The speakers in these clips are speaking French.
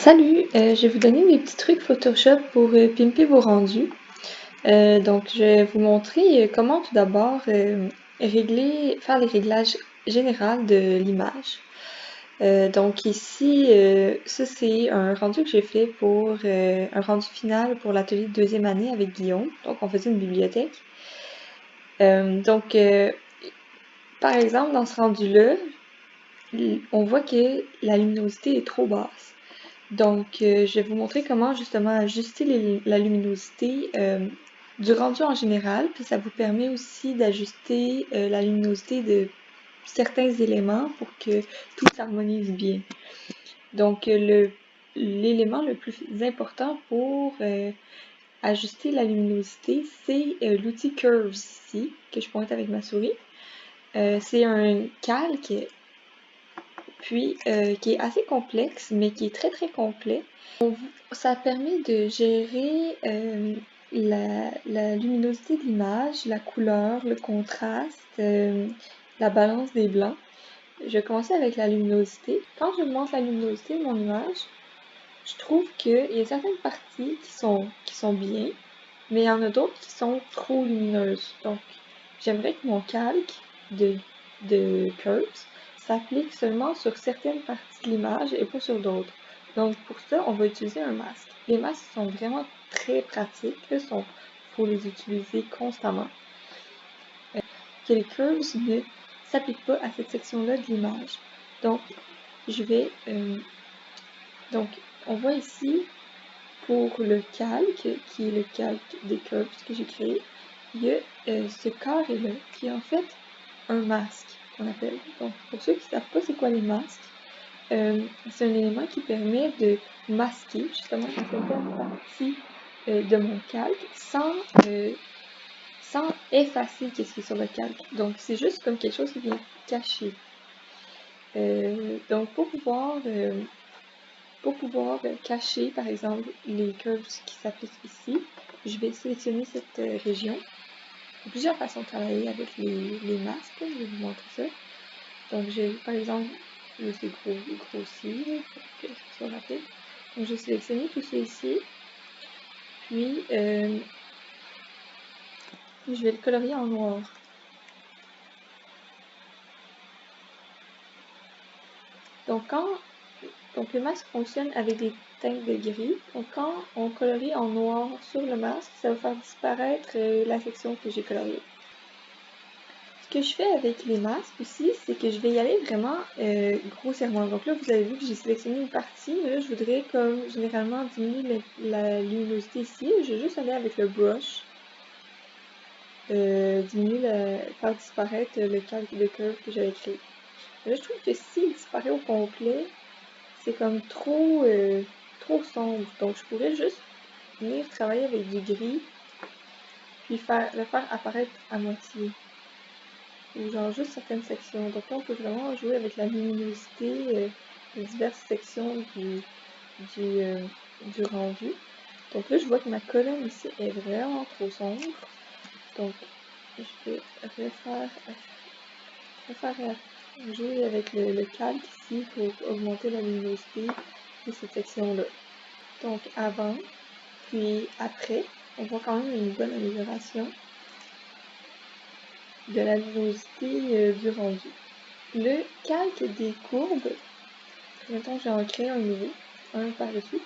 Salut, je vais vous donner mes petits trucs Photoshop pour pimper vos rendus. Donc, je vais vous montrer comment tout d'abord faire les réglages généraux de l'image. Donc ici, ça c'est un rendu que j'ai fait pour un rendu final pour l'atelier de deuxième année avec Guillaume. Donc, on faisait une bibliothèque. Par exemple, dans ce rendu-là, on voit que la luminosité est trop basse. Donc, je vais vous montrer comment justement ajuster la luminosité du rendu en général, puis ça vous permet aussi d'ajuster la luminosité de certains éléments pour que tout s'harmonise bien. Donc, l'élément le plus important pour ajuster la luminosité, c'est l'outil Curves ici, que je pointe avec ma souris. C'est un calque puis qui est assez complexe, mais qui est très très complet. Ça permet de gérer la luminosité de l'image, la couleur, le contraste, la balance des blancs. Je vais commencer avec la luminosité. Quand je monte la luminosité de mon image, je trouve qu'il y a certaines parties qui sont bien, mais il y en a d'autres qui sont trop lumineuses. Donc, j'aimerais que mon calque de Curves s'applique seulement sur certaines parties de l'image et pas sur d'autres. Donc, pour ça, on va utiliser un masque. Les masques sont vraiment très pratiques. Il faut les utiliser constamment. Que les curves ne s'appliquent pas à cette section-là de l'image. Donc, on voit ici, pour le calque, qui est le calque des curves que j'ai créé, il y a ce carré-là, qui est en fait un masque, qu'on appelle. Donc, pour ceux qui ne savent pas c'est quoi les masques, c'est un élément qui permet de masquer justement une certaine partie de mon calque sans effacer ce qui est sur le calque. Donc, c'est juste comme quelque chose qui vient cacher. Donc, pour pouvoir cacher, par exemple, les curves qui s'appliquent ici, je vais sélectionner cette région. Il y a plusieurs façons de travailler avec les masques, je vais vous montrer ça. Donc, par exemple, je vais grossir pour que ce soit rapide. Donc, je vais sélectionner tout ça ici. Puis, je vais le colorier en noir. Donc, le masque fonctionne avec des teintes de gris. Donc, quand on colorie en noir sur le masque, ça va faire disparaître la section que j'ai coloriée. Ce que je fais avec les masques aussi, c'est que je vais y aller vraiment grossièrement. Donc là, vous avez vu que j'ai sélectionné une partie, mais là, je voudrais comme généralement diminuer la luminosité ici. Je vais juste aller avec le brush, faire disparaître le calque de curve que j'avais créé. Mais là, je trouve que s'il disparaît au complet, c'est comme trop sombre. Donc, je pourrais juste venir travailler avec du gris, puis le faire apparaître à moitié. Ou genre juste certaines sections. Donc là, on peut vraiment jouer avec la luminosité de diverses sections du rendu. Donc là, je vois que ma colonne ici est vraiment trop sombre. Donc, je vais jouer avec le calque ici pour augmenter la luminosité de cette section-là. Donc, avant, puis après, on voit quand même une bonne amélioration de la luminosité du rendu. Le calque des courbes, mettons que j'en crée un nouveau, un par-dessus.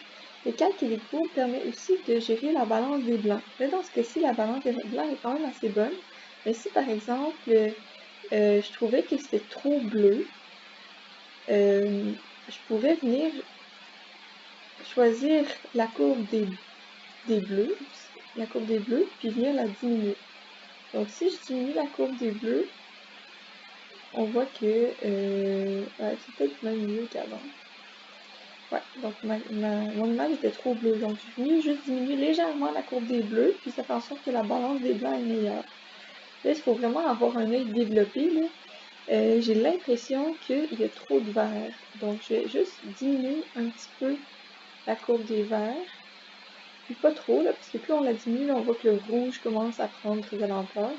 Le calque des courbes permet aussi de gérer la balance des blancs. Là, dans ce cas-ci, la balance des blancs est quand même assez bonne. Mais si par exemple, je trouvais que c'était trop bleu, je pourrais venir choisir la courbe des bleus, puis venir la diminuer. Donc si je diminue la courbe des bleus, on voit que c'est peut-être même mieux qu'avant. Ouais, donc mon image était trop bleue, donc je suis venue juste diminuer légèrement la courbe des bleus, puis ça fait en sorte que la balance des blancs est meilleure. Là, il faut vraiment avoir un œil développé, là. J'ai l'impression qu'il y a trop de vert, donc je vais juste diminuer un petit peu la courbe des verts, puis pas trop, là, parce que plus on la diminue, là, on voit que le rouge commence à prendre de l'ampleur,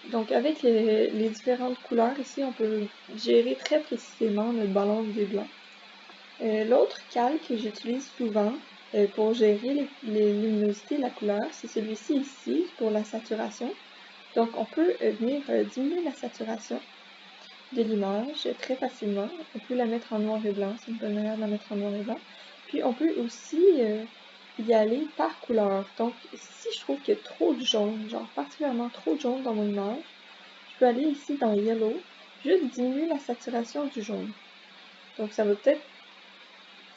donc avec les différentes couleurs ici, on peut gérer très précisément notre balance des blancs. L'autre calque que j'utilise souvent pour gérer les luminosités et la couleur, c'est celui-ci ici pour la saturation. Donc on peut venir diminuer la saturation de l'image très facilement. On peut la mettre en noir et blanc, c'est une bonne manière de la mettre en noir et blanc. Puis on peut aussi y aller par couleur. Donc si je trouve qu'il y a trop de jaune, genre particulièrement trop de jaune dans mon image, je peux aller ici dans Yellow, juste diminuer la saturation du jaune. Donc ça va peut-être,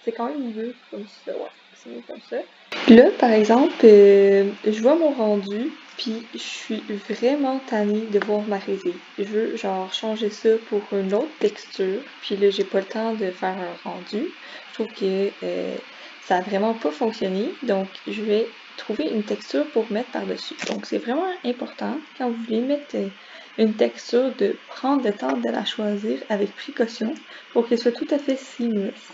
c'est quand même mieux comme ça, ouais, c'est mieux comme ça. Là, par exemple, je vois mon rendu, puis je suis vraiment tannée de voir ma résine. Je veux genre changer ça pour une autre texture, puis là, j'ai pas le temps de faire un rendu. Je trouve que ça a vraiment pas fonctionné, donc je vais trouver une texture pour mettre par-dessus. Donc c'est vraiment important, quand vous voulez mettre une texture, de prendre le temps de la choisir avec précaution pour qu'elle soit tout à fait seamless.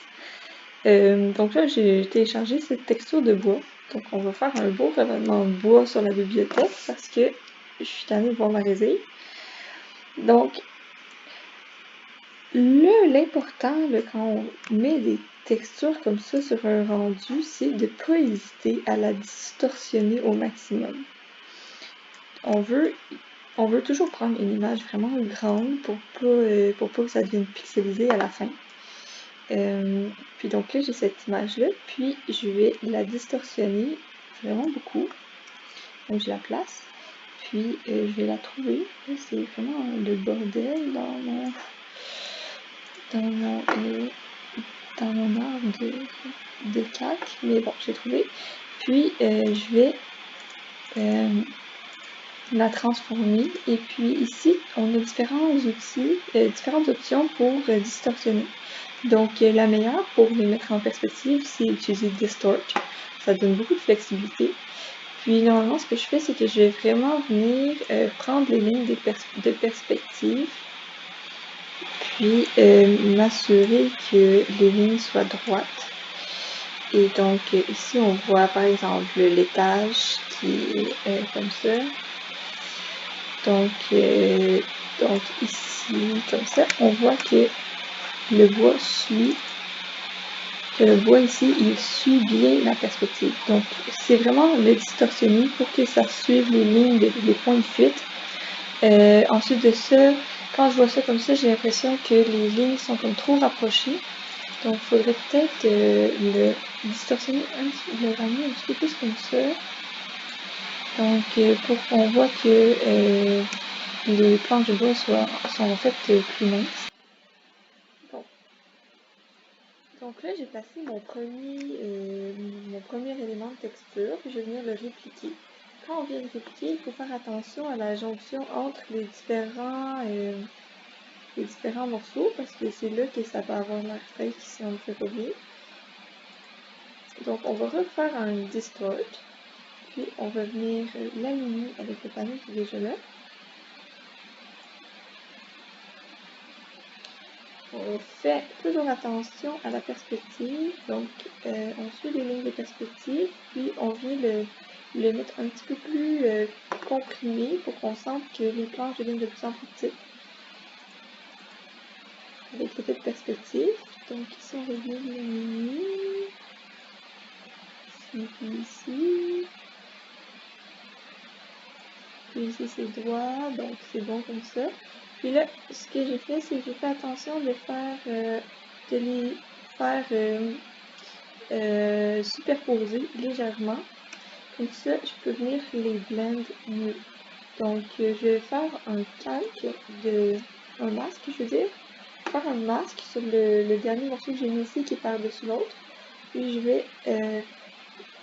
Donc là, j'ai téléchargé cette texture de bois. Donc on va faire un beau revêtement de bois sur la bibliothèque parce que je suis tannée de voir ma résine. Donc là, l'important quand on met des textures comme ça sur un rendu, c'est de ne pas hésiter à la distorsionner au maximum. On veut toujours prendre une image vraiment grande pour pas que ça devienne pixelisé à la fin. Puis donc là, j'ai cette image-là, puis je vais la distorsionner vraiment beaucoup. Donc je la place, puis je vais la trouver. Là, c'est vraiment le bordel dans mon arbre de calque, mais bon, j'ai trouvé. Puis je vais la transformer, et puis ici, on a différentes options pour distorsionner. Donc la meilleure pour les mettre en perspective, c'est utiliser Distort. Ça donne beaucoup de flexibilité. Puis normalement, ce que je fais, c'est que je vais vraiment venir prendre les lignes de perspective, puis m'assurer que les lignes soient droites. Et donc ici, on voit par exemple l'étage qui est comme ça. Donc ici, comme ça, on voit que le bois ici, il suit bien la perspective. Donc, c'est vraiment le distorsionner pour que ça suive les lignes, les points de fuite. Ensuite de ça, quand je vois ça comme ça, j'ai l'impression que les lignes sont comme trop rapprochées. Donc, il faudrait peut-être le distorsionner le ramener un petit peu plus comme ça. Donc, pour qu'on voit que les planches de bois sont en fait plus minces. Donc là, j'ai placé mon premier élément de texture, puis je vais venir le répliquer. Quand on vient de répliquer, il faut faire attention à la jonction entre les différents morceaux, parce que c'est là que ça va avoir l'air fake si on ne le fait pas bien. Donc on va refaire un distort, puis on va venir l'aligner avec le panneau qui est déjà là. On fait toujours attention à la perspective, donc on suit les lignes de perspective, puis on vient le mettre un petit peu plus comprimé pour qu'on sente que les planches deviennent de plus en plus petites avec l'effet de perspective. Donc ici on revient l'aligner, ici, puis ici c'est droit, donc c'est bon comme ça. Puis là, ce que j'ai fait, c'est que j'ai fait attention de les faire superposer légèrement. Comme ça, je peux venir les blend mieux. Donc, je vais faire un masque, je veux dire. Faire un masque sur le dernier morceau que j'ai mis ici qui est par-dessus l'autre. Puis je vais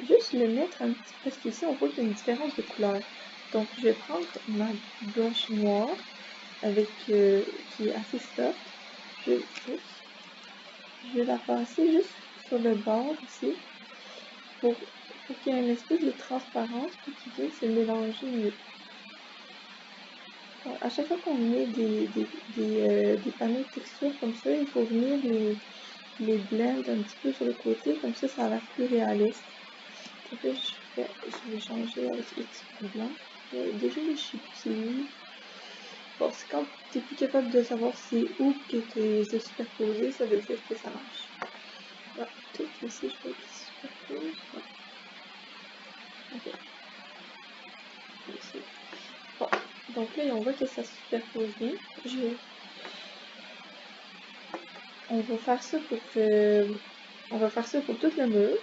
juste le mettre un petit peu, parce qu'ici on voit qu'il y a une différence de couleur. Donc, je vais prendre ma blush noire qui est assez soft. Je vais la passer juste sur le bord ici pour qu'il y ait une espèce de transparence pour qu'il vienne se mélanger mieux. Alors, à chaque fois qu'on met des panneaux de texture comme ça, il faut venir les blend un petit peu sur le côté, comme ça a l'air plus réaliste. Donc là, je vais changer avec X blanc. Déjà, je sais plus c'est où. Bon, c'est quand tu n'es plus capable de savoir c'est où que tu les as superposés, ça veut dire que ça marche. Ah, peut-être ici, je vois qu'il se superpose. Ah, ok. Ici. Bon, donc là, on voit que ça se superpose bien. On va faire ça pour on va faire ça pour tout le mur.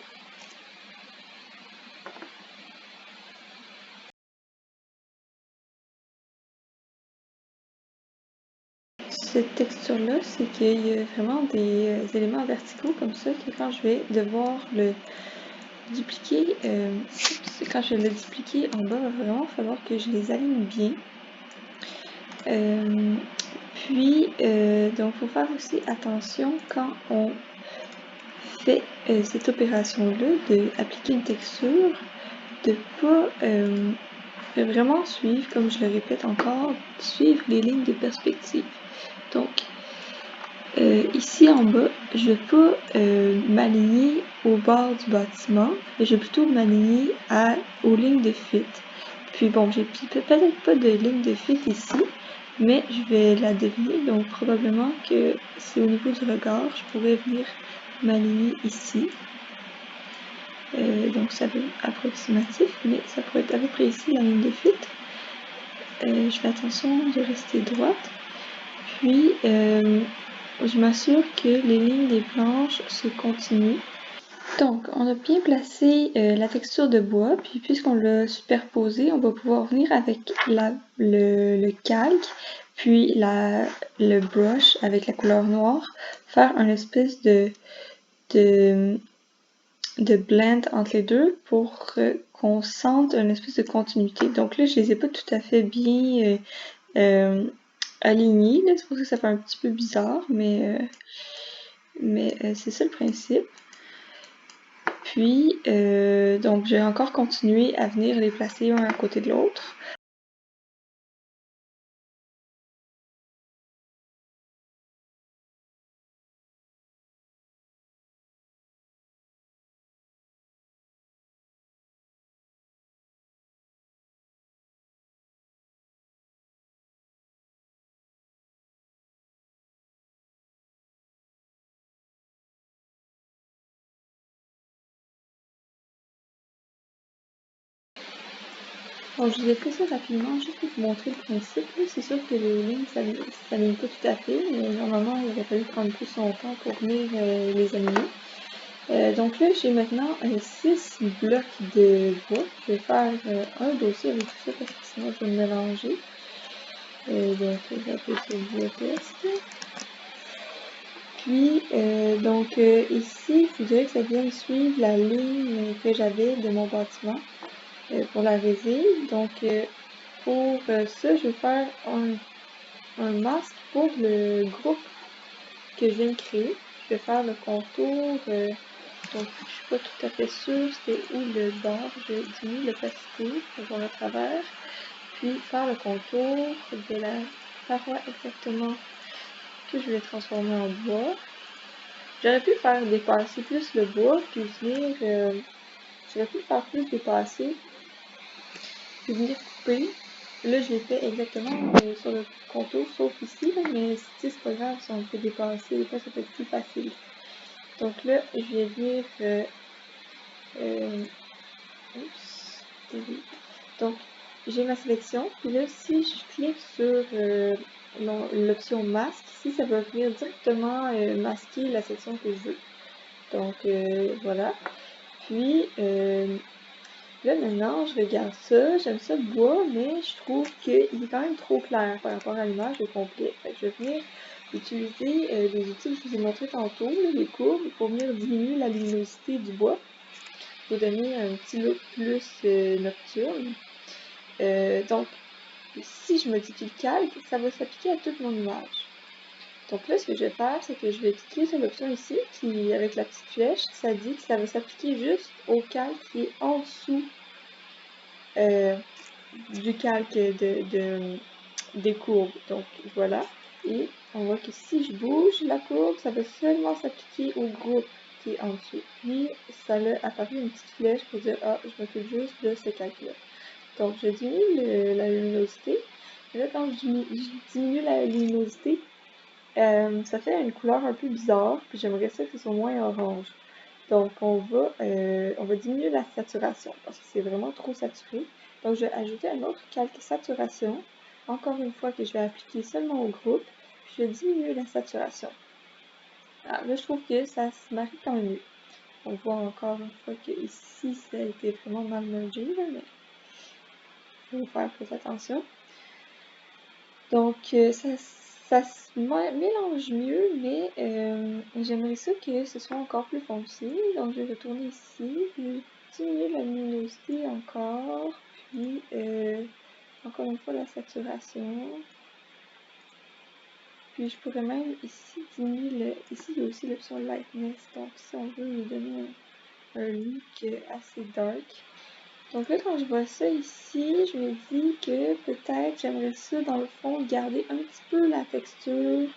Cette texture-là, c'est qu'il y a vraiment des éléments verticaux comme ça que quand je vais devoir le dupliquer, quand je vais le dupliquer en bas, il va vraiment falloir que je les aligne bien. Donc, il faut faire aussi attention quand on fait cette opération-là, d'appliquer une texture, de pas vraiment suivre, comme je le répète encore, suivre les lignes de perspective. Donc, ici en bas, je vais pas m'aligner au bord du bâtiment, mais je vais plutôt m'aligner aux lignes de fuite. Puis bon, j'ai peut-être pas de ligne de fuite ici, mais je vais la deviner, donc probablement que c'est au niveau du regard, je pourrais venir m'aligner ici. Donc ça va être approximatif, mais ça pourrait être à peu près ici la ligne de fuite. Je fais attention de rester droite. Puis je m'assure que les lignes des planches se continuent. Donc, on a bien placé la texture de bois, puis puisqu'on l'a superposé, on va pouvoir venir avec le calque, puis le brush avec la couleur noire, faire un espèce de blend entre les deux pour qu'on sente une espèce de continuité. Donc là, je les ai pas tout à fait bien alignés, c'est pour ça que ça fait un petit peu bizarre, mais c'est ça le principe. Puis, donc, j'ai encore continué à venir les placer un à côté de l'autre. Bon, je vous ai fait ça rapidement juste pour vous montrer le principe. C'est sûr que les lignes, ça s'aligne pas tout à fait, mais normalement, il aurait fallu prendre plus son temps pour venir les aligner. Donc là, j'ai maintenant 6 blocs de bois. Je vais faire un dossier avec tout ça parce que sinon, je vais me mélanger. Donc, je vais appeler ça bois test. Puis, ici, je voudrais que ça vienne suivre la ligne que j'avais de mon bâtiment pour la résine. Donc, pour ça, je vais faire un masque pour le groupe que je viens de créer. Je vais faire le contour. Donc, je suis pas tout à fait sûre c'était où le bord. Je diminue l'opacité pour voir le travers. Puis, faire le contour de la paroi exactement que je vais transformer en bois. J'aurais pu faire dépasser plus le bois, puis venir, j'aurais pu faire plus dépasser, puis venir couper. Là, je l'ai fait exactement sur le contour, sauf ici, là, mais c'est pas grave si on le fait dépasser, des fois ça peut être plus facile. Donc là, je vais venir, donc j'ai ma sélection, puis là, si je clique sur l'option masque, ici, ça va venir directement masquer la section que je veux. Donc voilà. Puis là maintenant, je regarde ça, j'aime ça le bois, mais je trouve qu'il est quand même trop clair par rapport à l'image au complet. Fait que je vais venir utiliser les outils que je vous ai montrés tantôt, là, les courbes, pour venir diminuer la luminosité du bois, pour donner un petit look plus nocturne. Donc, si je modifie le calque, ça va s'appliquer à toute mon image. Donc là, ce que je vais faire, c'est que je vais cliquer sur l'option ici, qui, avec la petite flèche, ça dit que ça va s'appliquer juste au calque qui est en dessous du calque des courbes. Donc voilà. Et on voit que si je bouge la courbe, ça va seulement s'appliquer au groupe qui est en dessous. Puis ça a apparu une petite flèche pour dire ah, je m'occupe juste de ce calque-là. Donc je diminue la luminosité. Et là, quand je diminue la luminosité, ça fait une couleur un peu bizarre, puis j'aimerais ça que ce soit moins orange. Donc on va diminuer la saturation parce que c'est vraiment trop saturé. Donc je vais ajouter un autre calque saturation. Encore une fois que je vais appliquer seulement au groupe. Puis je vais diminuer la saturation. Alors là je trouve que ça se marie quand même mieux. On voit encore une fois que ici ça a été vraiment mal mergé, mais il faut faire plus attention. Donc ça se mélange mieux, mais j'aimerais ça que ce soit encore plus foncé. Donc je vais retourner ici, diminuer la luminosité encore, puis encore une fois la saturation. Puis je pourrais même ici diminuer ici il y a aussi l'option lightness, donc si on veut lui donner un look assez dark. Donc là, quand je vois ça ici, je me dis que peut-être j'aimerais ça, dans le fond, garder un petit peu la texture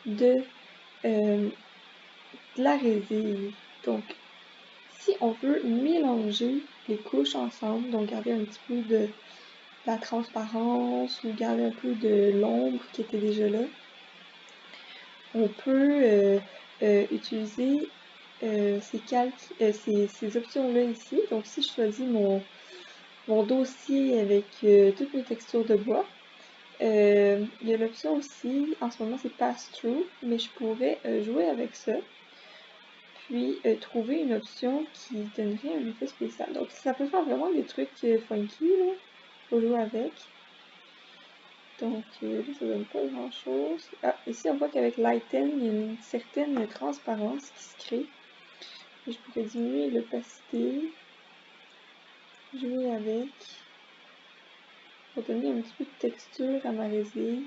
de, la résine. Donc, si on veut mélanger les couches ensemble, donc garder un petit peu de la transparence ou garder un peu de l'ombre qui était déjà là, on peut utiliser ces options-là ici. Donc, si je choisis mon dossier avec toutes mes textures de bois. Il y a l'option aussi, en ce moment c'est Pass-Through, mais je pourrais jouer avec ça, puis trouver une option qui donnerait un effet spécial. Donc ça peut faire vraiment des trucs funky, là, faut jouer avec. Donc là ça donne pas grand chose. Ah, ici on voit qu'avec Lighten, il y a une certaine transparence qui se crée. Et je pourrais diminuer l'opacité, jouer avec, pour donner un petit peu de texture à ma résine.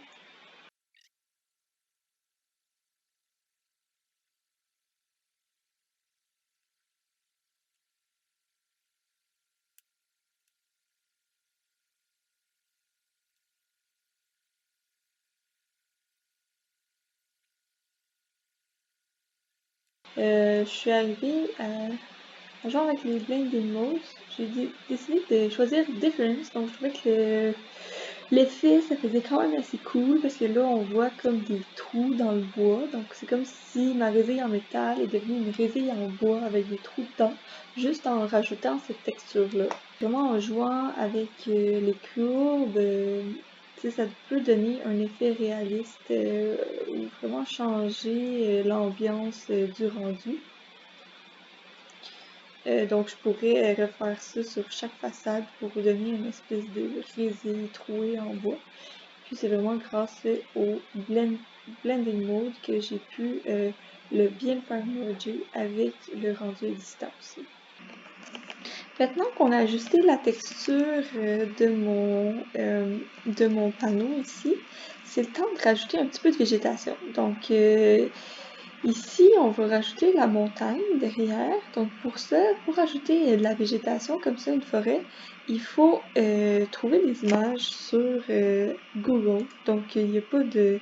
Je suis arrivée à genre avec les blending modes, j'ai décidé de choisir Difference, donc je trouvais que l'effet ça faisait quand même assez cool parce que là on voit comme des trous dans le bois, donc c'est comme si ma résille en métal est devenue une résille en bois avec des trous dedans, juste en rajoutant cette texture-là. Vraiment en jouant avec les courbes, ça peut donner un effet réaliste ou vraiment changer l'ambiance du rendu. Donc je pourrais refaire ça sur chaque façade pour donner une espèce de résille trouée en bois. Puis c'est vraiment grâce au blending mode que j'ai pu le bien faire merger avec le rendu existant aussi. Maintenant qu'on a ajusté la texture de mon panneau ici, c'est le temps de rajouter un petit peu de végétation. Donc ici, on va rajouter la montagne derrière. Donc pour ça, pour rajouter de la végétation comme ça, une forêt, il faut trouver des images sur Google. Donc il n'y a pas de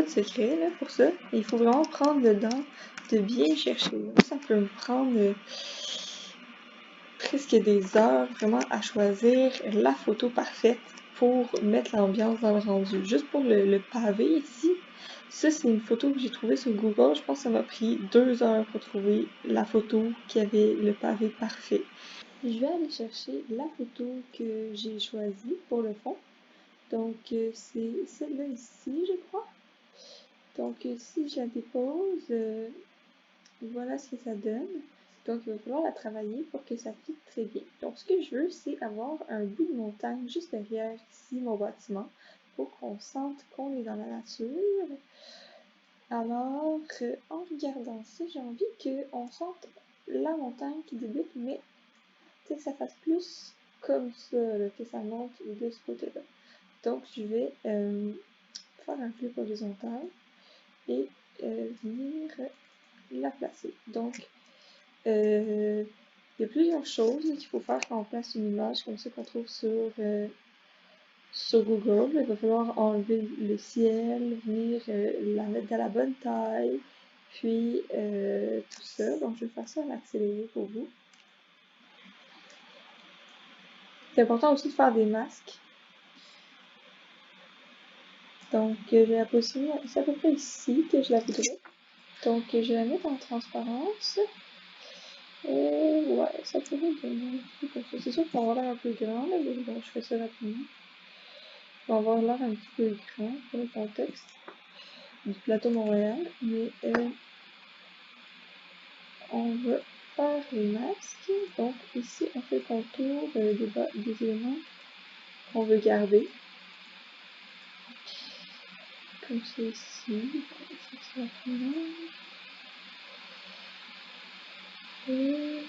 secret là, pour ça. Il faut vraiment prendre le temps de bien chercher. Ça peut me prendre presque des heures vraiment à choisir la photo parfaite pour mettre l'ambiance dans le rendu. Juste pour le pavé ici, ça c'est une photo que j'ai trouvée sur Google. Je pense que ça m'a pris 2 heures pour trouver la photo qui avait le pavé parfait. Je vais aller chercher la photo que j'ai choisie pour le fond. Donc c'est celle-là ici, je crois. Donc si je la dépose, voilà ce que ça donne. Donc, il va falloir la travailler pour que ça fitte très bien. Donc, ce que je veux, c'est avoir un bout de montagne juste derrière ici, mon bâtiment, pour qu'on sente qu'on est dans la nature. Alors, en regardant ça, j'ai envie qu'on sente la montagne qui débute, mais que ça fasse plus comme ça, là, que ça monte de ce côté-là. Donc, je vais faire un flip horizontal et venir la placer. Donc, il y a plusieurs choses qu'il faut faire quand on place une image comme ça qu'on trouve sur Google. Il va falloir enlever le ciel, venir la mettre dans la bonne taille, puis tout ça. Donc je vais faire ça en accéléré pour vous. C'est important aussi de faire des masques. Donc je vais la positionner, c'est à peu près ici que je la voudrais. Donc je vais la mettre en transparence. Ouais, ça pourrait donner un peu comme ça. C'est sûr qu'on va avoir l'air un peu grand, là, mais bon, je fais ça rapidement. On va avoir l'air un petit peu grand pour le contexte du plateau Montréal, mais on va faire les masques. Donc ici, on fait le contour des éléments qu'on veut garder. Comme c'est ici. Et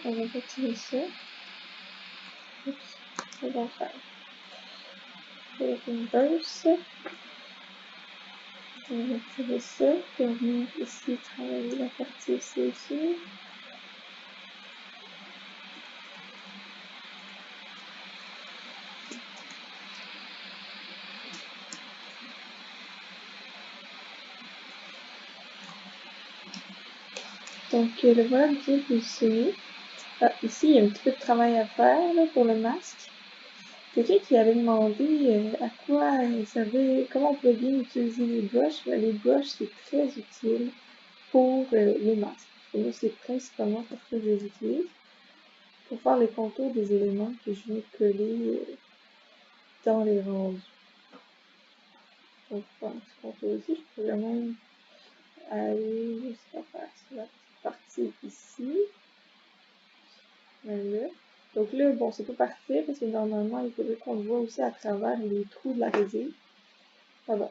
on va retirer ça. Oups, on va faire le reverse. On va retirer ça. Puis on vient ici travailler la partie ici aussi. Donc le voilà bien positionné. Ah, ici, il y a un petit peu de travail à faire là, pour le masque. Quelqu'un qui avait demandé à quoi comment on pouvait bien utiliser les brushes. Les brushes, c'est très utile pour les masques. Et moi, c'est principalement pour ça que je les utilise. Pour faire les contours des éléments que je viens coller dans les rendus. Donc, pour faire un petit contour ici, je pourrais même aller jusqu'à faire la petite partie ici. Là. Donc là, bon, c'est pas parfait parce que normalement, il faudrait qu'on le voit aussi à travers les trous de la résine. Ah bon.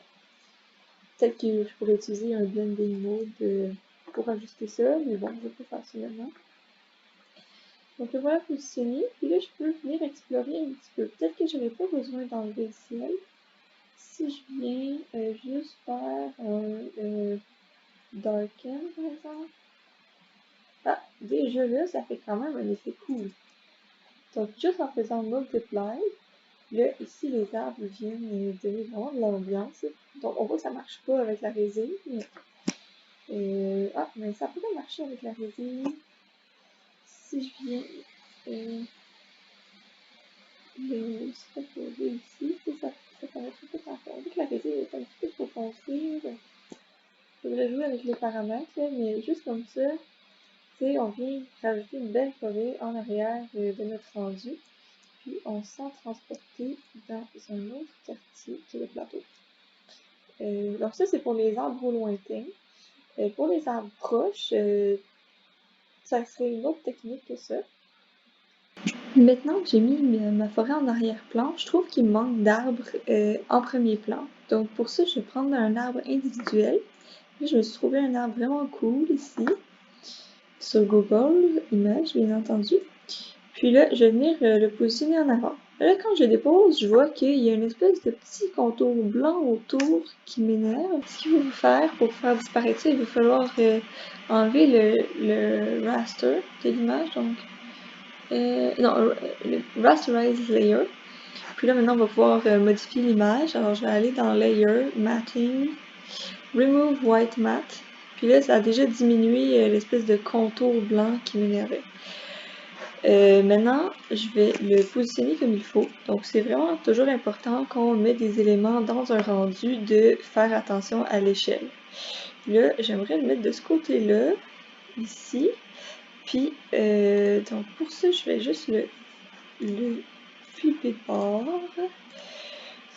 Peut-être que je pourrais utiliser un blending mode pour ajuster ça, mais bon, je vais pas faire ça maintenant. Donc le voilà positionné, puis là, je peux venir explorer un petit peu. Peut-être que j'aurais pas besoin d'enlever le ciel. Si je viens juste faire un darken, par exemple. Ah, déjà là, ça fait quand même un effet cool. Donc, juste en faisant multiply, là, ici, les arbres viennent donner vraiment de l'ambiance. Donc, on voit que ça marche pas avec la résine. Mais ça pourrait marcher avec la résine. Si je viens le superposer ici, ça paraît un peu trop fort. Vu que la résine est un petit peu trop foncée, il faudrait jouer avec les paramètres, là, mais juste comme ça, on vient rajouter une belle forêt en arrière de notre rendu. Puis on s'en transporter dans un autre quartier qui est le plateau. Donc ça, c'est pour les arbres lointains. Pour les arbres proches, ça serait une autre technique que ça. Maintenant que j'ai mis ma forêt en arrière-plan, je trouve qu'il me manque d'arbres en premier plan. Donc pour ça, je vais prendre un arbre individuel. Là, je me suis trouvé un arbre vraiment cool ici, sur Google Images, bien entendu. Puis là, je vais venir le positionner en avant. Là, quand je le dépose, je vois qu'il y a une espèce de petit contour blanc autour qui m'énerve. Ce qu'il faut faire pour faire disparaître ça, il va falloir enlever le raster de l'image. Donc, non, le rasterize layer. Puis là, maintenant, on va pouvoir modifier l'image. Alors, je vais aller dans Layer, Matting, Remove White Matte. Puis là, ça a déjà diminué l'espèce de contour blanc qui m'énervait. Maintenant, je vais le positionner comme il faut. Donc, c'est vraiment toujours important quand on met des éléments dans un rendu de faire attention à l'échelle. Là, j'aimerais le mettre de ce côté-là, ici. Puis, donc pour ça, je vais juste le flipper de bord.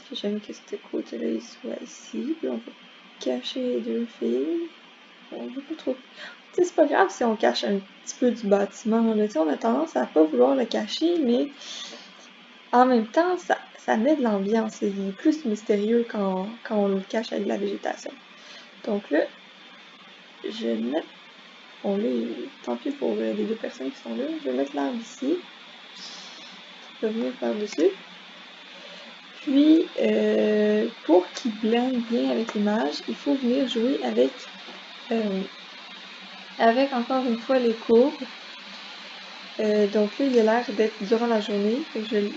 Si j'aime que ce côté-là, il soit ici. Puis, on va cacher les deux fils. On veut pas trop... c'est pas grave si on cache un petit peu du bâtiment. Là. On a tendance à pas vouloir le cacher, mais en même temps, ça met de l'ambiance. Il est plus mystérieux quand on le cache avec de la végétation. Donc là, je vais mettre... Bon là, tant pis pour les deux personnes qui sont là. Je vais mettre l'arbre ici. Je vais venir par-dessus. Puis, pour qu'il blende bien avec l'image, il faut venir jouer avec encore une fois les courbes. Donc là, il a l'air d'être durant la journée. Fait que je vais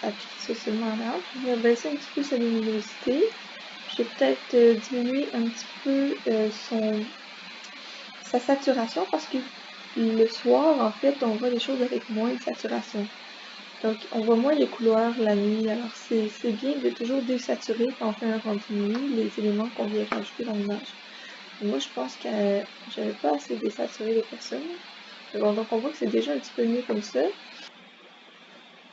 appliquer ça seulement à l'arbre. Je vais baisser un petit peu sa luminosité. Je vais peut-être diminuer un petit peu sa saturation parce que le soir, en fait, on voit les choses avec moins de saturation. Donc, on voit moins les couleurs la nuit. Alors, c'est bien de toujours désaturer quand on fait un rendu nuit les éléments qu'on vient rajouter dans l'image. Moi, je pense que j'avais pas assez désaturé les personnes. Mais bon, donc on voit que c'est déjà un petit peu mieux comme ça.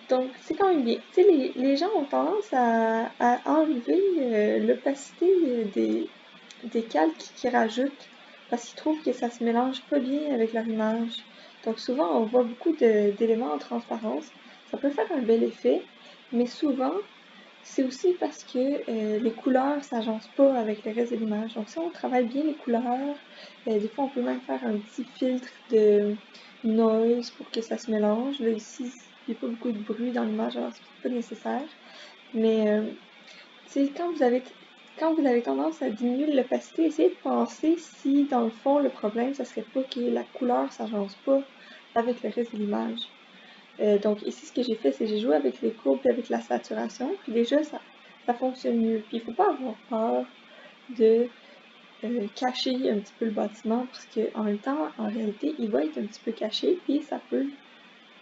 Donc, c'est quand même bien. Tu sais, les gens ont tendance à enlever l'opacité des calques qu'ils rajoutent parce qu'ils trouvent que ça se mélange pas bien avec leur image. Donc, souvent, on voit beaucoup d'éléments en transparence. Ça peut faire un bel effet, mais souvent, c'est aussi parce que les couleurs s'agencent pas avec le reste de l'image. Donc, si on travaille bien les couleurs, des fois, on peut même faire un petit filtre de noise pour que ça se mélange. Là, ici, il n'y a pas beaucoup de bruit dans l'image, alors c'est pas nécessaire. Mais, tu sais, quand vous avez tendance à diminuer l'opacité, essayez de penser si, dans le fond, le problème, ça serait pas que la couleur s'agence pas avec le reste de l'image. Donc ici, ce que j'ai fait, c'est que j'ai joué avec les courbes et avec la saturation, puis déjà, ça fonctionne mieux. Puis il faut pas avoir peur de cacher un petit peu le bâtiment, parce qu'en même temps, en réalité, il va être un petit peu caché, puis ça peut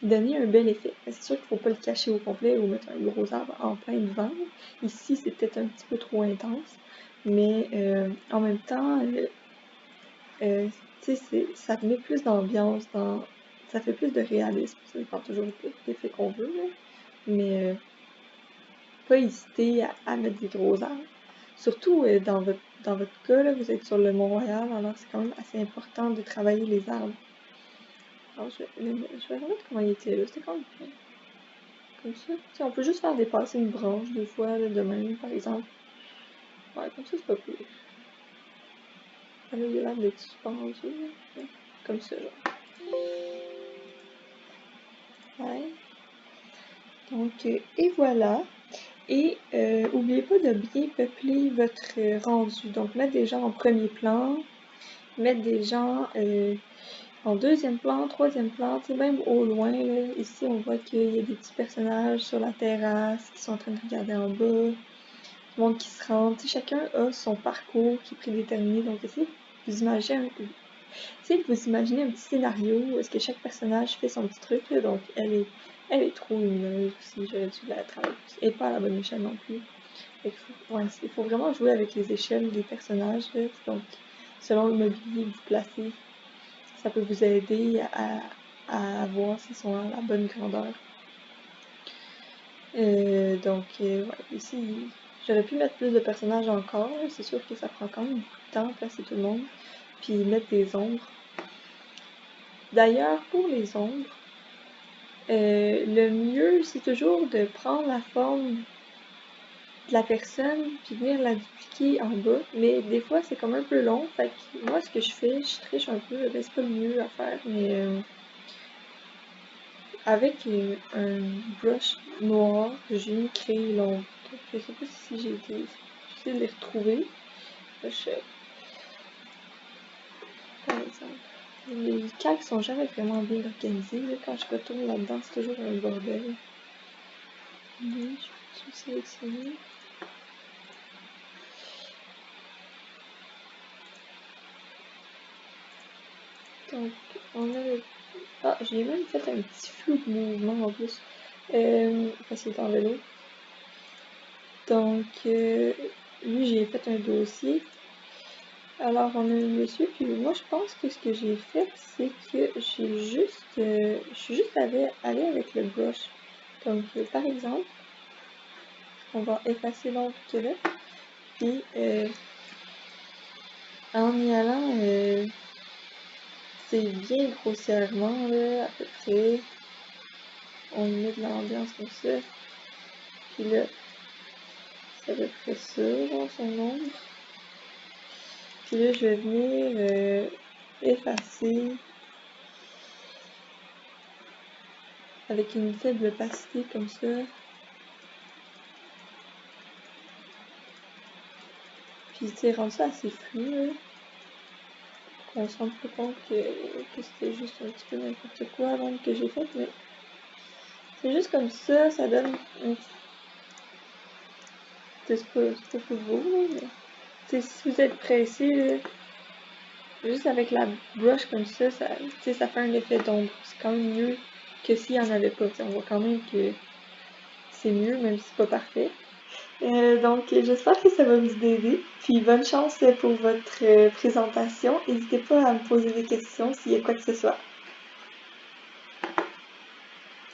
donner un bel effet. C'est sûr qu'il faut pas le cacher au complet ou mettre un gros arbre en plein devant. Ici, c'est peut-être un petit peu trop intense, mais en même temps, tu sais, ça met plus d'ambiance ça fait plus de réalisme. Ça dépend toujours de l'effet qu'on veut, là. Mais pas hésiter à mettre des gros arbres. Surtout dans votre cas, là, vous êtes sur le Mont-Royal, alors c'est quand même assez important de travailler les arbres. Alors je vais remettre comment il était là, c'était quand même bien. Comme ça. T'sais, on peut juste faire dépasser une branche des fois, là, de même, par exemple. Ouais, comme ça, c'est pas pire. Ah, là, il a l'air d'être suspendu, là. Ouais. Comme ça, genre. Ouais. Donc, et voilà. Et oubliez pas de bien peupler votre rendu. Donc, mettre des gens en premier plan, mettre des gens en deuxième plan, troisième plan, tu sais, même au loin, là. Ici, on voit qu'il y a des petits personnages sur la terrasse qui sont en train de regarder en bas, le monde qui se rend. Tu sais, chacun a son parcours qui est prédéterminé. Donc, essayez de vous imaginer un petit scénario où est-ce que chaque personnage fait son petit truc, là. Donc, elle est trop lumineuse aussi, j'aurais dû la travailler plus. Elle est pas à la bonne échelle non plus. Ouais, il faut vraiment jouer avec les échelles des personnages, là. Donc, selon le mobilier que vous placez, ça peut vous aider à voir s'ils sont à la bonne grandeur. Ouais, ici, j'aurais pu mettre plus de personnages encore. C'est sûr que ça prend quand même beaucoup de temps à placer tout le monde. Puis mettre des ombres. D'ailleurs, pour les ombres, le mieux, c'est toujours de prendre la forme de la personne puis venir la dupliquer en bas. Mais des fois, c'est comme un peu long. Fait que moi, ce que je fais, je triche un peu. C'est pas le mieux à faire, mais avec un brush noir, j'ai créé l'ombre. Je sais pas si j'essaie de les retrouver. Par exemple. Les calques sont jamais vraiment bien organisés. Là. Quand je retourne là-dedans, c'est toujours un bordel. Oui, je vais tout sélectionner. Donc, on a le... Ah, j'ai même fait un petit flou de mouvement en plus. Parce qu'il est en vélo. Donc, lui, j'ai fait un dossier. Alors, on a un monsieur, puis moi, je pense que ce que j'ai fait, c'est que je suis juste allée avec le brush. Donc, par exemple, on va effacer l'ombre qu'il y a là, puis en y allant, c'est bien grossièrement, là, à peu près, on y met de l'ambiance comme ça, puis là, c'est à peu près ça, genre, son ombre. Puis là, je vais venir effacer avec une faible opacité comme ça. Puis tu sais, rendre ça assez flou, là. On se rend pas compte que c'était juste un petit peu n'importe quoi l'ombre que j'ai faite, mais c'est juste comme ça donne une... C'est pas plus beau, là, mais... T'sais, si vous êtes pressé, là, juste avec la brush comme ça fait un effet d'ombre. C'est quand même mieux que s'il n'y en avait pas. On voit quand même que c'est mieux, même si c'est pas parfait. Donc, j'espère que ça va vous aider. Puis, bonne chance pour votre présentation. N'hésitez pas à me poser des questions s'il y a quoi que ce soit.